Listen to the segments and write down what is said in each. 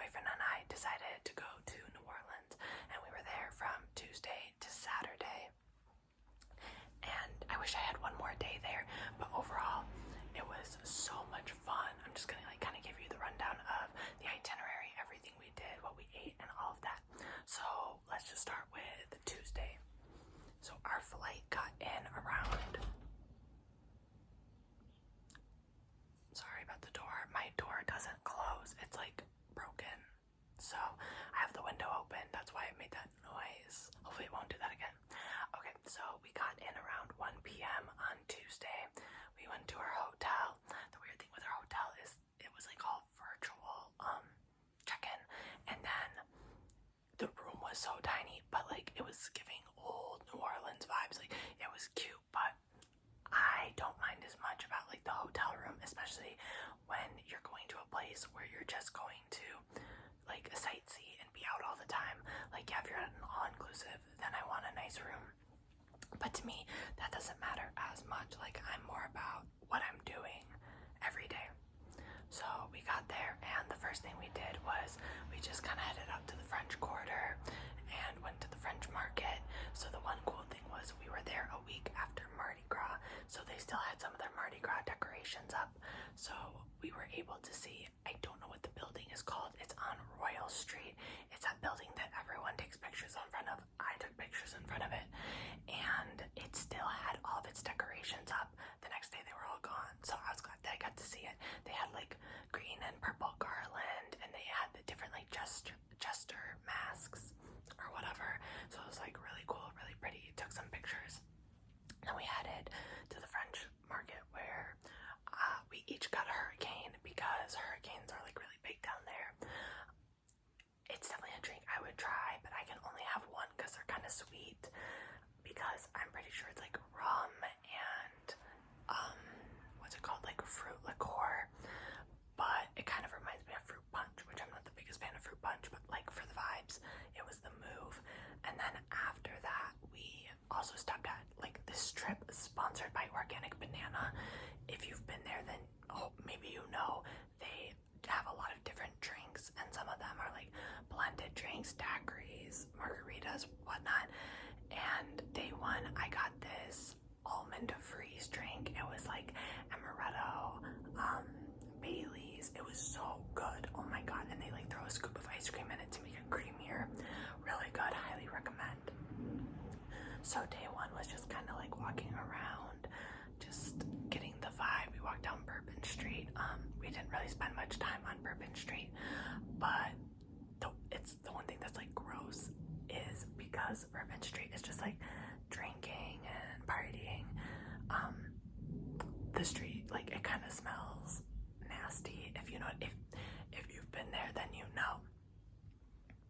boyfriend and I decided to go to New Orleans, and we were there from Tuesday to Saturday. And I wish I had one more day there, but overall, it was so much fun. I'm just gonna kind of give you the rundown of the itinerary, everything we did, what we ate, and all of that. So let's just start with Tuesday. So our flight got in around, sorry about the door, my door doesn't close, it's like broken, so I have the window open, that's why it made that noise. Hopefully it won't do that again. Okay, so we got in around 1 p.m. on Tuesday. We went to our hotel. The weird thing with our hotel is it was like all virtual check-in, and then the room was so tiny, but like it was giving old New Orleans vibes. Like it was cute, but I don't mind as much about like the hotel room, especially when you're going to a place where you're just going to like sightsee and be out all the time. Like yeah, if you're at an all-inclusive, then I want a nice room. But to me, that doesn't matter as much. Like I'm more about what I'm doing every day. So we got there, and the first thing we did was we just kind of headed up to the French Quarter and went to the French market. So the one cool thing was we were there a week after Mardi Gras, so they still had some of their Mardi Gras decorations up. So we were able to see, I don't know what the building is called, it's on Royal Street. It's that building that everyone takes pictures in front of. I took pictures in front of it, and it still had all of its decorations up. The next day they were all gone, so I was glad that I got to see it. They had like green and purple garland, and they had the different like jester masks or whatever, so it was like really cool, really pretty. Took some pictures. Then we headed to the French market where we each got a hurricane because hurricanes are like really big down there. It's definitely a drink I would try, but I can only have one because they're kind of sweet, because I'm pretty sure it's like rum and what's it called, like fruit liqueur, but it kind of reminds me of fruit punch, which I'm not the biggest fan of fruit punch, but like for the vibes, it was the move. And then after that, we also stopped at like this trip sponsored by Organic Banana. If you've been there, then maybe you know they have a lot of different drinks, and some of them are like blended drinks, daiquiris, margaritas, whatnot. And day one, I got this almond freeze drink. It was like amaretto, Bailey's. It was so good. Oh my god. And they like throw a scoop of ice cream in it to make it creamier. Really good. Highly recommend. So day one was just kind of like walking around, just getting the vibe. We walked down Bourbon Street. We didn't really spend much time on Bourbon Street, but it's the one thing that's like gross is because Bourbon Street is just like drinking and partying. The street, like it kind of smells nasty. If you know, if you've been there, then you know.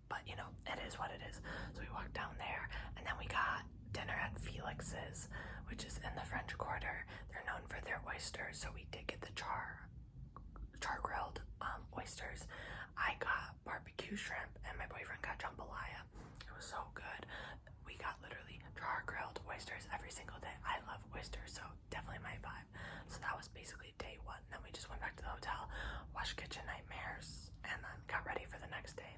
But you know, it is what it is. So we walked down there, and then we got dinner at Felix's, which is in the French Quarter. They're known for their oysters, so we did get the char grilled oysters. I got barbecue shrimp, and my boyfriend got jambalaya. It was so good. We got literally char grilled oysters every single day. I love oysters, so definitely my vibe. So that was basically day one. Then we just went back to the hotel, watched Kitchen Nightmares, and then got ready for the next day.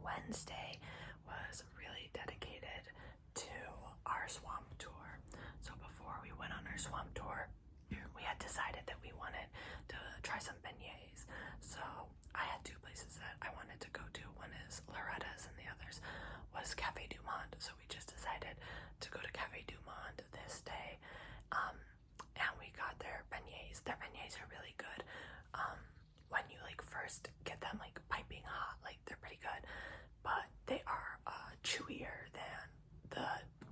Wednesday was really dedicated to our swamp tour. So before we went on our swamp tour, we had decided that we wanted to try some beignets. So I had two places that I wanted to go to. One is Loretta's, and the others was Cafe Du Monde. So we just decided to go to Cafe Du Monde this day. And we got their beignets. Their beignets are really good. When you like first get them like piping hot, like they're pretty good, but they are chewier than the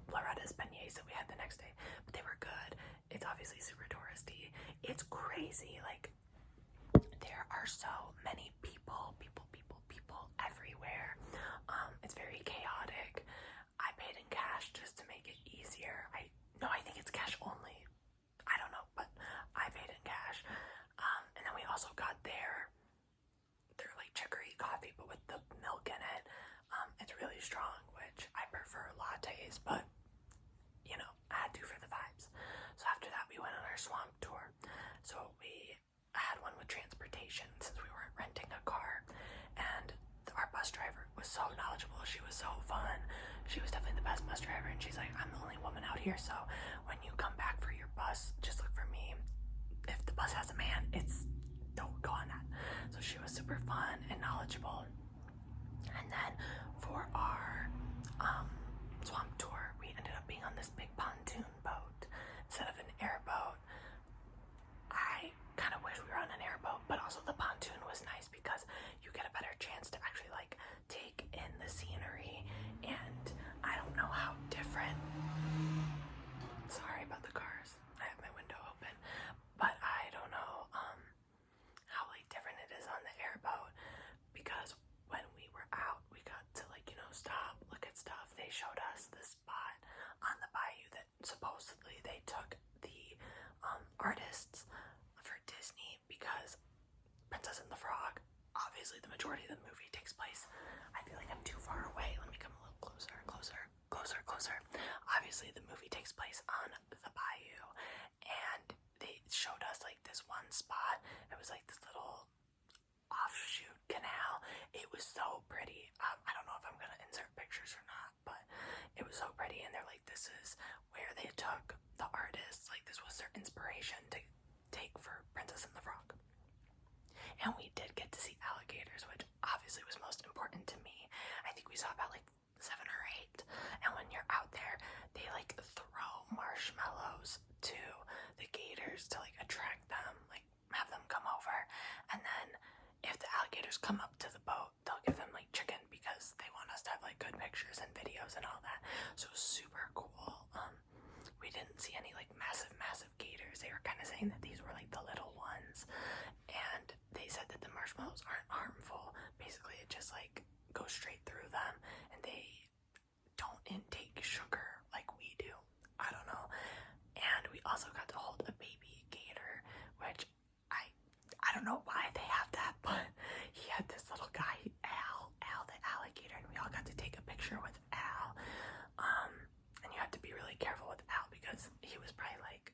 Loretta's beignets that we had the next day. But they were good. It's obviously super touristy. It's crazy. Like there are so many people everywhere. It's very chaotic. I paid in cash just to make it easier. I think it's cash only. I don't know, but I paid in cash. And then we also got their like chicory coffee, but with the milk in it. It's really strong, which I prefer lattes, but you know, I had to for the vibes. So after that, we went on our swamp tour. So we had one with transportation since we weren't renting a car, and so knowledgeable. She was so fun. She was definitely the best bus driver, and she's like, I'm the only woman out here, so when you come back for your bus, just look for me. If the bus has a man, don't go on that. So she was super fun and knowledgeable. And then for our swamp tour, we ended up being on this big pontoon boat instead of an airboat. I kind of wish we were on an airboat, but also the pontoon was nice because you get a better chance to actually like take in the scenery. And I don't know how different, sorry about the cars, I have my window open, but I don't know how like different it is on the airboat, because when we were out, we got to like, stop, look at stuff. They showed us this spot on the bayou that supposedly they took the artists for Disney, because Princess and the Frog, obviously the majority of the movie takes place, I feel like I'm too far away, let me come a little closer. Obviously the movie takes place on the bayou, and they showed us like this one spot. It was like this little offshoot canal. It was so pretty. I don't know if I'm gonna insert pictures or not, but it was so pretty, and they're like, this is where they took the artists, like this was their inspiration to take for Princess and the Frog. And we did get to see alligators, which obviously was most important to me. I think we saw about like 7 or 8. And when you're out there, they like throw marshmallows to the gators to like attract them, like have them come over. And then if the alligators come up to the boat, they'll give them like chicken, because they want us to have like good pictures and videos and all that. So it was super cool. We didn't see any like massive gators. They were kind of saying that these were like the little ones, and they said that the marshmallows aren't harmful. Basically it just like goes straight through them, and they don't intake sugar like we do. I don't know. And we also got to hold a baby gator, which I don't know why they have that, but he had this little guy, Al the alligator, and we all got to take a picture with Al. And you have to be really careful with Al because he was probably like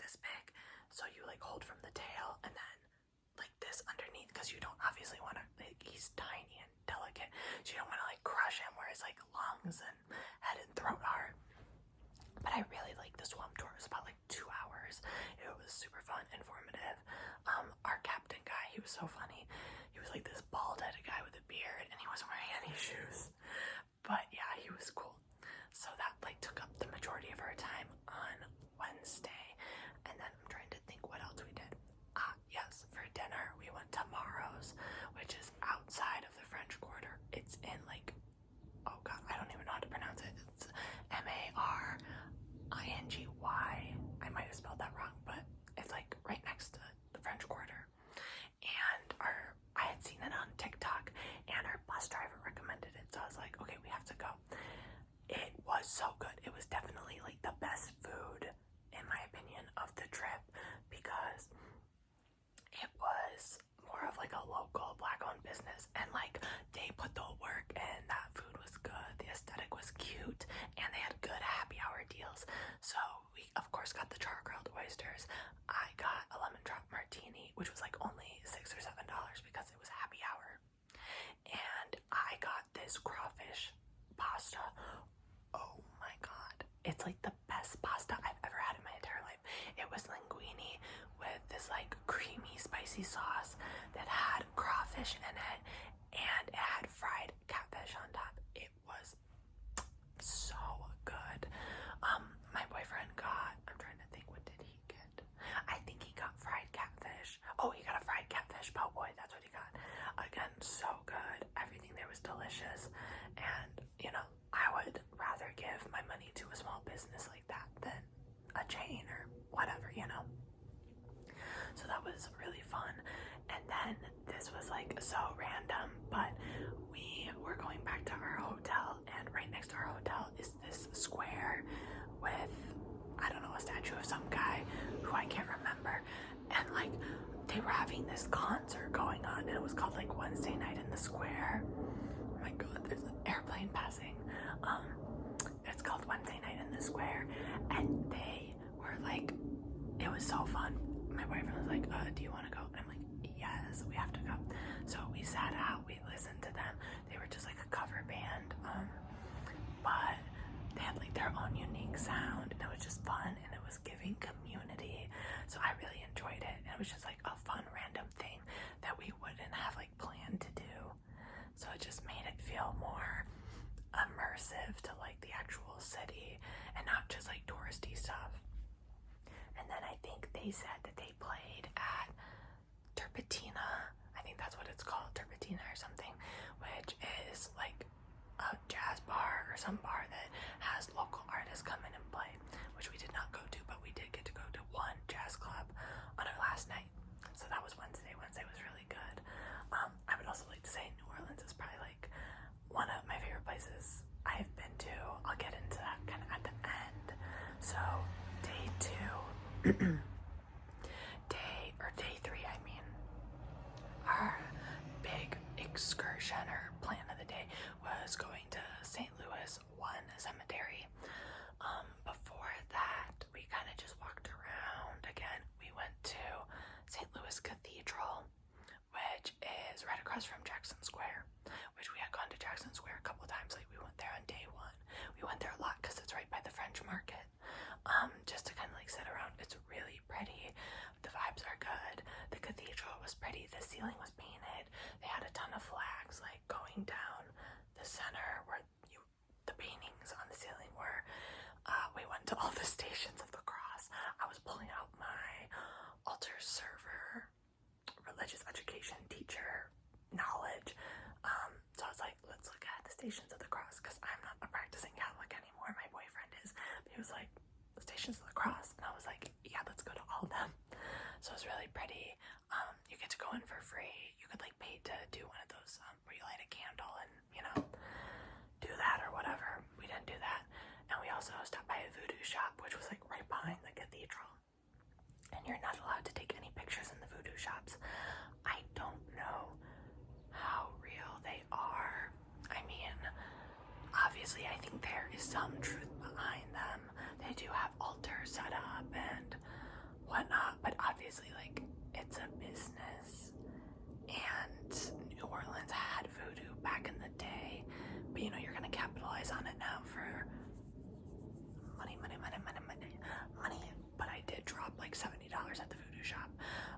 this big, so you like hold from the tail and then like this underneath, because you don't obviously want to, like, he's tiny and delicate, so you don't want to like crush him where his like lungs and head and throat are. But I really liked the swamp tour. It was about like 2 hours. It was super fun, informative. Our captain guy, he was so funny. He was like this bald-headed guy with a beard, and he wasn't wearing any shoes. But yeah, he was cool. So that like took up the majority of our time on Wednesday. And then I'm trying to think what else we did. Yes, for dinner we went to Maro's, which is outside of the French Quarter. It's in like, oh god, I don't even know how to pronounce it. It's Maringy. I might have spelled that wrong, but it's like right next to the French Quarter. And I had seen it on TikTok, and our bus driver recommended it, so I was like, okay, we have to go. It was so good. It was definitely like the best food, in my opinion, of the trip, because it was more of like a local black-owned business, and like they put the work in. That food was good, the aesthetic was cute, and they had good happy hour deals. So we of course got the char-grilled oysters. I got a lemon drop martini, which was like only $6 or $7 because it was happy hour. And I got this crawfish pasta. Oh my god, it's like the best pasta I've ever had in my entire life. It was linguine with this like creamy spicy sauce that had crawfish in it, and it had fried catfish on top. It was so good. My boyfriend got, I'm trying to think, what did he get? I think he got fried catfish. Oh, he got a fried catfish po' boy, that's what he got. Again, so good. Everything there was delicious, and I would rather give my money to a small business like that than a chain or whatever. So that was really fun. And then this was like so random, but we were going back to our hotel, and right next to our hotel is this square with, I don't know, a statue of some guy who I can't remember, and like they were having this concert going on, and it was called like Wednesday Night in the Square. Oh my god, there's an airplane passing. It's called Wednesday Night in the Square, and they were like, it was so fun. My boyfriend was like, do you want to go? And I'm like, yes, we have to go. So we sat out, we listened to them. They were just like a cover sound, and it was just fun, and it was giving community. So I really enjoyed it, and it was just like a fun random thing that we wouldn't have like planned to do. So it just made it feel more immersive to like the actual city and not just like touristy stuff. And then I think they said that they played at Turbitina. I think that's what it's called, Turbitina or something, which is like a jazz bar or some bar that has local artists come in and play, which we did not go to, but we did get to go to one jazz club on our last night. So that was Wednesday. Wednesday was really good. I would also like to say New Orleans is probably like one of my favorite places I've been to. I'll get into that kind of at the end. So day 2, day 3, I mean, our big excursion or plan of the day was going to St. Louis 1 Cemetery. Before that, we kind of just walked around. Again, we went to St. Louis Cathedral, which is right across from Jackson Square, which we had gone to Jackson Square a couple times. Like we went there on day 1. We went there a lot because it's right by the French Market. Just to kind of like sit around. It's really pretty. The vibes are good. The cathedral was pretty. The ceiling was painted. They had a ton of flags like going down the center where the paintings on the ceiling were. We went to all the stations of the cross. I was pulling out my altar server, religious education teacher knowledge. So I was like, let's look at the Stations of the Cross, because I'm not a practicing Catholic anymore. My boyfriend is. But he was like, the Stations of the Cross. And I was like, yeah, let's go to all of them. So it was really pretty. You get to go in for free. You could like pay to do one of those where you light a candle and, you know, do that or whatever. We didn't do that. And we also stopped by a voodoo shop, which was like right behind the cathedral. And you're not allowed to take any pictures in the voodoo shops. I don't know how real they are. I mean, obviously I think there is some truth behind them. They do have altars set up and whatnot, but obviously like it's a business, and New Orleans had voodoo back in the day, but you know, you're gonna capitalize on it now for money. But I did drop like $70 at the voodoo shop.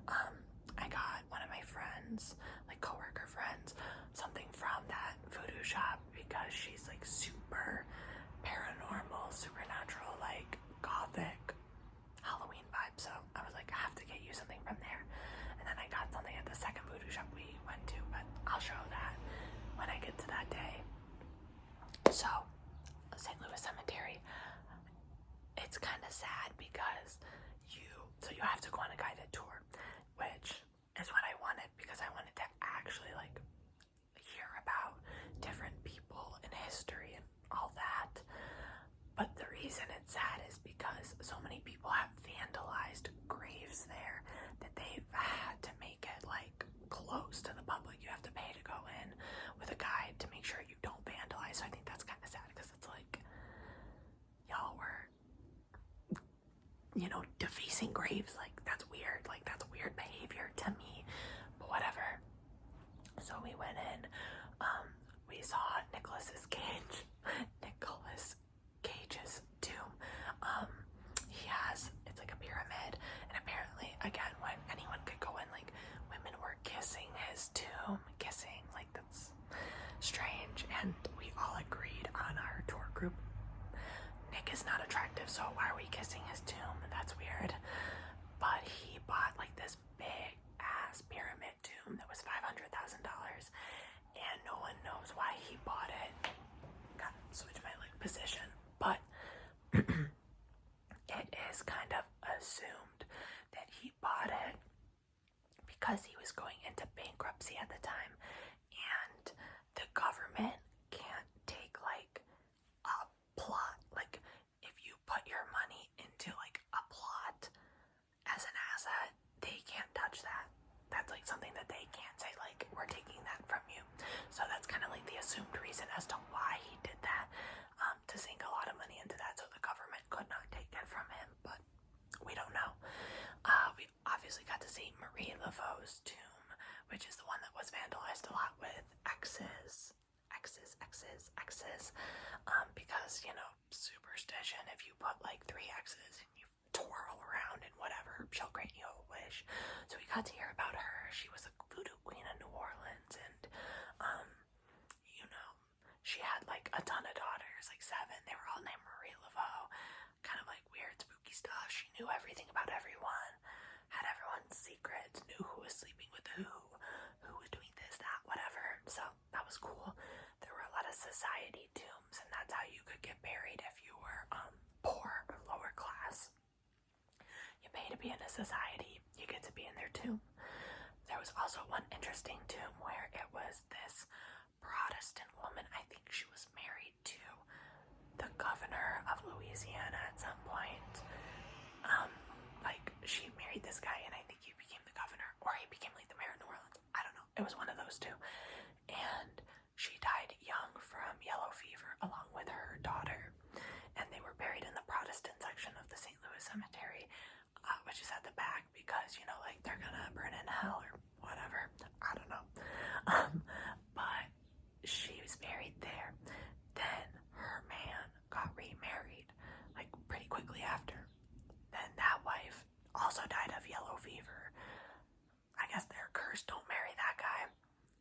I got one of my friends, like coworker friends, something from that voodoo shop because she's like super paranormal, supernatural, like gothic Halloween vibe. So I was like, I have to get you something from there. And then I got something at the second voodoo shop we went to, but I'll show that when I get to that day. So St. Louis Cemetery, it's kind of sad because you have to go on a guided tour, which is what I wanted, because I wanted to actually like hear about different people in history and all that. But the reason it's sad is because so many people have vandalized graves there that they've had to make it like closed to the public. You have to pay to go in with a guide to make sure you don't vandalize. So I think that's kind of sad, because it's like, y'all were, you know, defacing graves. Like that's weird. Like that's weird behavior to me, but whatever. So we went in, we saw Nicolas Cage's tomb. It's like a pyramid, and apparently, again, when anyone could go in, like women were kissing his tomb, like that's strange. And we all agreed on our tour group, Nick is not attractive, so why are we kissing his tomb? That's weird. But he bought like this big ass pyramid tomb that was $500,000, and no one knows why he bought it. Gotta switch my like position, but it is kind of assumed that he bought it because he was going into bankruptcy at the time, and the government can't take like a plot. Like if you put your money into like a plot as an asset, they can't superstition. If you put like 3 X's and you twirl around and whatever, she'll grant you a wish. So we got to hear about her. She was a voodoo queen in New Orleans, and you know, she had like a ton of daughters, like 7. They were all named Marie Laveau. Kind of like weird, spooky stuff. She knew everything about everyone, had everyone's secrets, knew who was sleeping with who was doing this, that, whatever. So that was cool. There were a lot of society tombs, and that's how you could get buried if you were poor or lower class. You pay to be in a society, you get to be in their tomb. There was also one interesting tomb where it was this Protestant woman. I think she was married to the governor of Louisiana at some point. Like she married this guy, and I think he became the governor, or he became like the mayor of New Orleans. I don't know. It was one of those two. And she died young from yellow fever along with her daughter. And they were buried in the Protestant section of the St. Louis Cemetery, which is at the back because, you know, like they're gonna burn in hell or whatever. I don't know. But she was buried there. Then her man got remarried, like pretty quickly after. Then that wife also died of yellow fever. I guess they're cursed, don't marry that guy.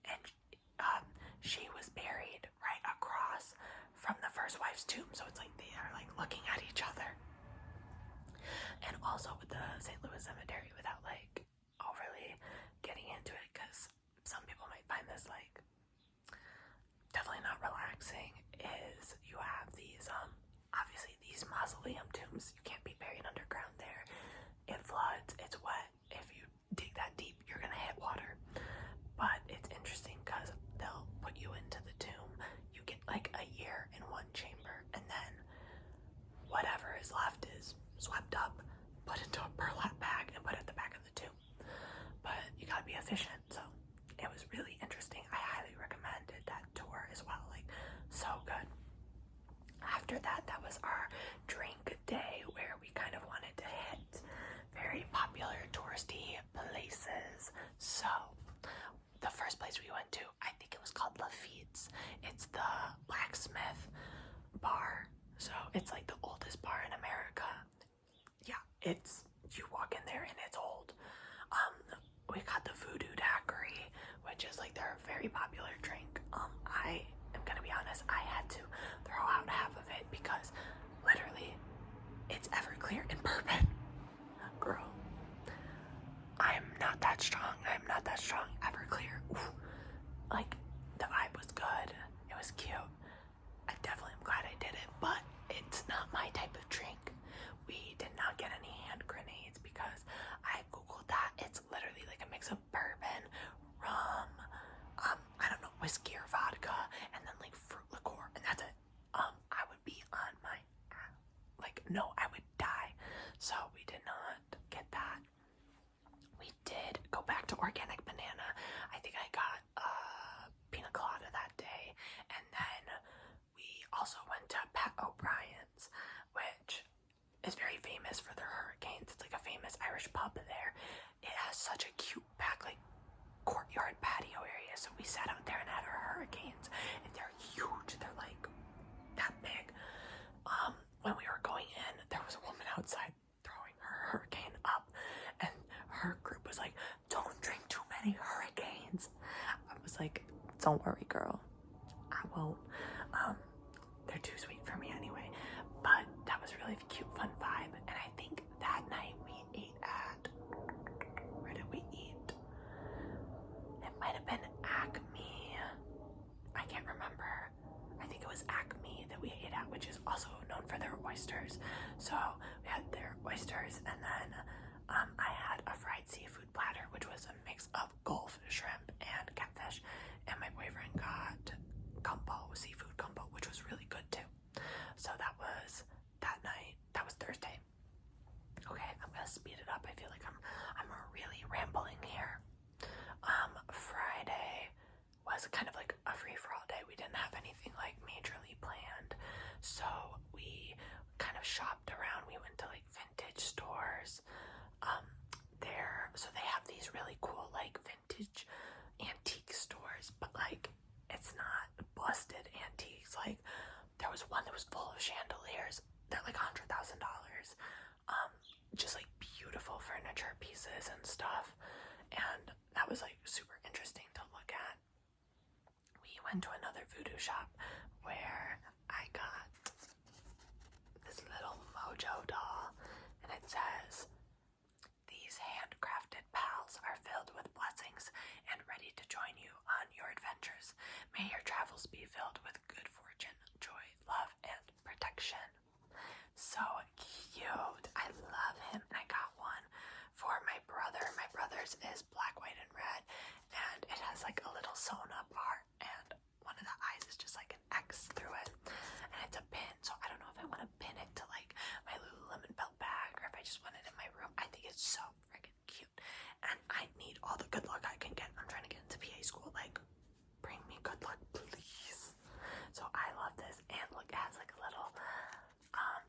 And she was buried right across from the first wife's tomb, so it's like they are like looking at each other. And also with the St. Louis Cemetery, without like overly getting into it, because some people might find this like definitely not relaxing, is you have these obviously these mausoleum tombs. You can't be buried underground there. It floods, it's wet. If you dig that deep, you're gonna hit water. But it's interesting because they'll put you into the tomb. You get like a year in one chamber, and then whatever is left is swept up, put into a burlap bag, and put at the back of the tomb. But you gotta be efficient, so it was really interesting. I highly recommended that tour as well. Like, so good. After that, that was our drink day, where we kind of wanted to hit very popular touristy places. So the first place we went to, I think it was called Lafitte's. It's the blacksmith bar. So it's like the oldest bar in America. Yeah, it's, you walk in there and it's old. We got the Voodoo Daiquiri, which is like their very popular drink. I am gonna be honest, I had to throw out half of it because literally it's Everclear and bourbon. Girl, I'm not that strong. Everclear, oof. Like, the vibe was good. It was cute. I definitely am glad I did it, but it's not my type of drink. We did not get any hand grenades because I googled that. It's literally like a mix of bourbon, rum, I don't know, whiskey or vodka, and then like fruit liqueur, and that's it. I would be on my, like, no, I would die. So we did not get that. We did go back to Organic Banana. I think I got pina colada that day, and then we also went to Pat O'Brien's, which is very famous for their hurricanes. It's like a famous Irish pub there. It has such a cute back like courtyard patio area, so we sat out there and had our hurricanes, and they're huge. They're like that big. When we were going in, there was a woman outside throwing her hurricane up, and her group was like, "Don't drink too many hurricanes." I was like, "Don't worry, girl, I won't." They're too sweet for me anyway. But that was really cute, fun vibe. And I think that night we ate at, where did we eat? It might have been Acme. I can't remember. I think it was Acme that we ate at, which is also known for their oysters. So we had their oysters, and then I had a fried seafood platter, which was a mix of Gulf shrimp and catfish. And my boyfriend got gumbo, seafood gumbo, which was really good too. So that was that night. That was Thursday. Okay, I'm gonna speed it up. I feel like I'm really rambling here. Friday was kind of like a free-for-all day. We didn't have anything like majorly planned, so we kind of shopped around. We went to like vintage stores. So they have these really cool like vintage antique stores, but like it's not busted antiques. Like there was one that was full of chandeliers. They're like $100 went to another voodoo shop where I got this little mojo doll, and it says, "These handcrafted pals are filled with blessings and ready to join you on your adventures. May your travels be filled with good fortune, joy, love, and protection." So cute. I love him. And I got one for my brother. My brother's is black, white, and red, and it has like a little sewn up heart, and one of the eyes is just like an X through it, and it's a pin. So I don't know if I want to pin it to like my Lululemon belt bag or if I just want it in my room. I think it's so freaking cute, and I need all the good luck I can get. I'm trying to get into PA school. Like, bring me good luck, please. So I love this, and look, it has like a little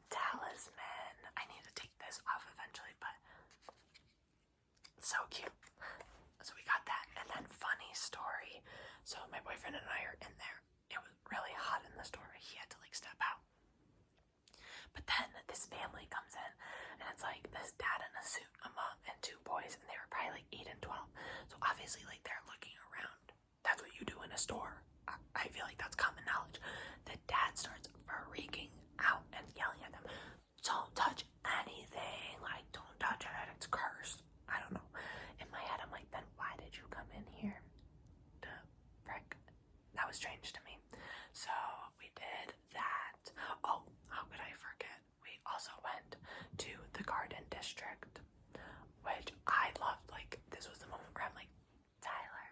talisman. I need to take this off eventually, but so cute. So we got that, and then funny story. So my boyfriend and I are in there. It was really hot in the store. He had to like step out. But then this family comes in, and it's like this dad in a suit, a mom, and two boys, and they were probably like 8 and 12. So obviously like they're looking around. That's what you do in a store. I feel like that's common knowledge. The dad starts freaking out and yelling at them, "Don't touch anything, like don't touch it, it's cursed." I don't know. In my head I'm like, then why did you come in here? The frick? That was strange to me. So we did that. Oh, how could I forget? We also went to the Garden District, which I loved. Like, this was the moment where I'm like, Tyler,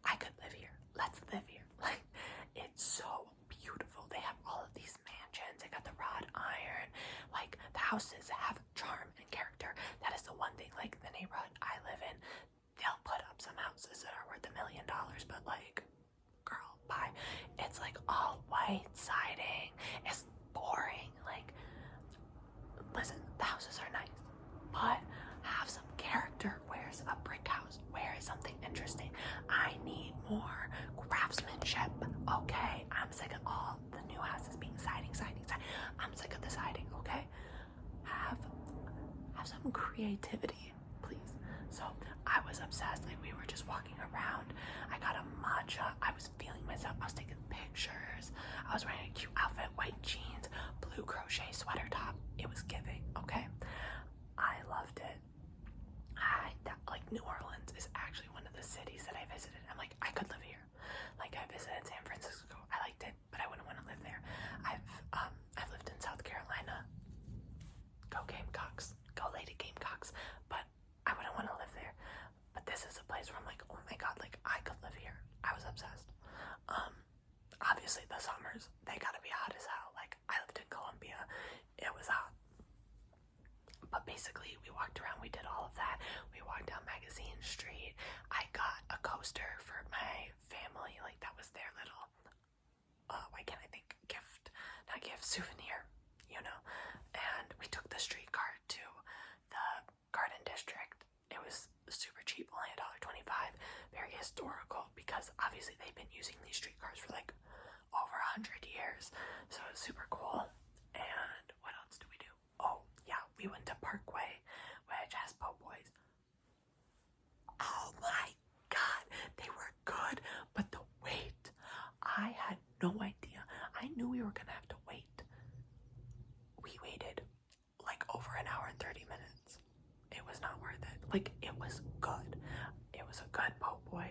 I could live here. Let's live here. Like, it's so beautiful. They have all of these mansions. They got the wrought iron. Like, the houses have charm and character. That is the one thing. Like, the neighborhood I live in, they'll put up some houses that are worth $1 million, but like, girl, bye. It's like all white siding. It's boring. Like, listen, the houses are nice, but have some character. Where's a brick house? Where is something interesting? I need more craftsmanship. Okay, I'm sick of all the new houses being siding. I'm sick of the siding. Okay, have some creativity, please. So I was obsessed. Like, we were just walking around. I got a matcha. I was feeling myself. I was taking pictures. I was wearing a cute outfit, white jeans, blue crochet sweater top. It was giving. Okay, I loved it. Like, New Orleans is actually one of the cities that I visited. I'm like, I could live here. Like, I visited San Francisco. I liked it, but I wouldn't want to live there. I've lived in South Carolina. Go Gamecocks. Go Lady Gamecocks. But I wouldn't want to live there. But this is a place where I'm like, oh my god, like, I could live here. I was obsessed. Obviously the summers, they gotta be hot as hell. Like, I lived in Colombia. It was hot. But basically, we walked around, we did all of that. We walked down Magazine Street. I got a coaster for my family. Like, that was their little, why can't I think, souvenir, you know? And we took the streetcar to the Garden District. It was super cheap, only $1.25. Very historical, because obviously they've been using these streetcars for like over 100 years. So it was super cool. And what else did we do? Oh, yeah, we went to Parkway, which has po' boys. Oh my god, they were good, but the wait, I had no idea. I knew we were gonna have to wait. We waited like over an hour and 30 minutes. It was not worth it. Like, it was good. It was a good po' boy.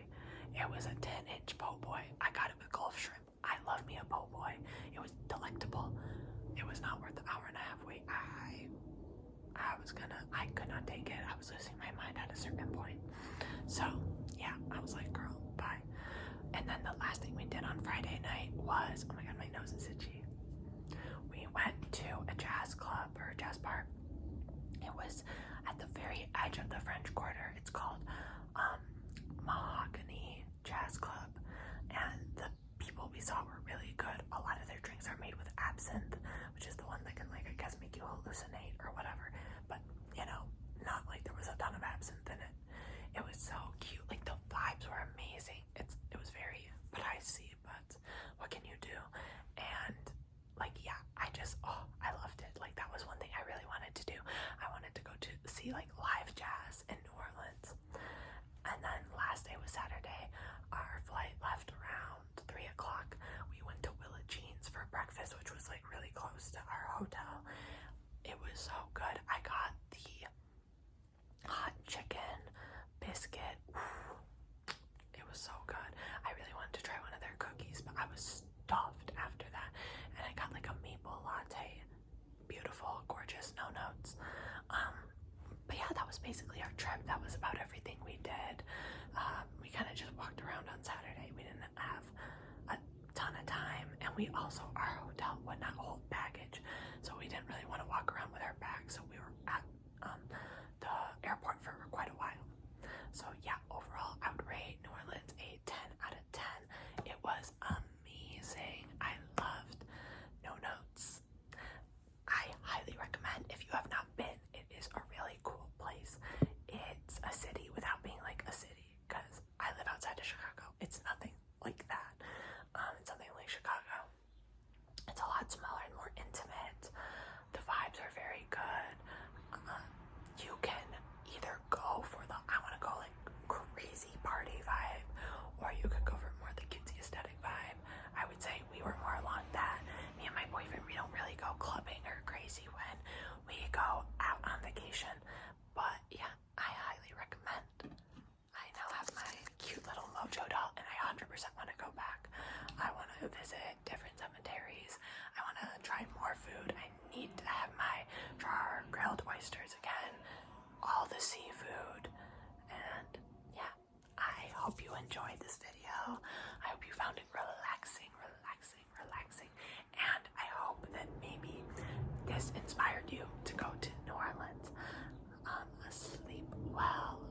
It was a 10-inch po' boy. I got it with Gulf shrimp. I love me a po' boy. It was delectable. It was not worth the hour and a half wait. I could not take it. I was losing my mind at a certain point. So yeah, I was like, girl, bye. And then the last thing we did on Friday night was, oh my god, my nose is itchy. We went to a jazz club or a jazz bar. It was at the very edge of the French Quarter. It's called Mahogany Jazz Club, and the people we saw were really good. A lot of their drinks are made with absinthe, which is the one that can, like, I guess make you hallucinate or whatever, but you know, not like there was a ton of absinthe in it. It was so cute. Like, the vibes were amazing. It was very pricey, but what can you do? And like, yeah, I loved it. Like, that was one thing I really wanted to do. I wanted to go to see like live jazz in New Orleans. And then last day was Saturday. Our flight left around 3 And we also, our hotel would not hold baggage, so we didn't really want to walk around with our bags, so we were at the airport for quite a while. So yeah, overall I would rate New Orleans a 10 out of 10. It was amazing. I loved. No notes. I highly recommend, if you have not been, it is a really cool place. It's a city without being like a city, because I live outside of Chicago. It's nothing like that. It's something like Chicago. It's a lot smaller and more intimate. The vibes are very good. You can either go for the I want to go like crazy party vibe, or you could go for more the cutesy aesthetic vibe. I would say we were more along that. Me and my boyfriend, we don't really go clubbing or crazy when we go out on vacation. But yeah, I highly recommend. I now have my cute little Mojo doll, and I 100% want to go back. I want to visit different cemeteries. I want to try more food. I need to have my jar grilled oysters again, all the seafood, and yeah, I hope you enjoyed this video. I hope you found it relaxing, and I hope that maybe this inspired you to go to New Orleans. Sleep well.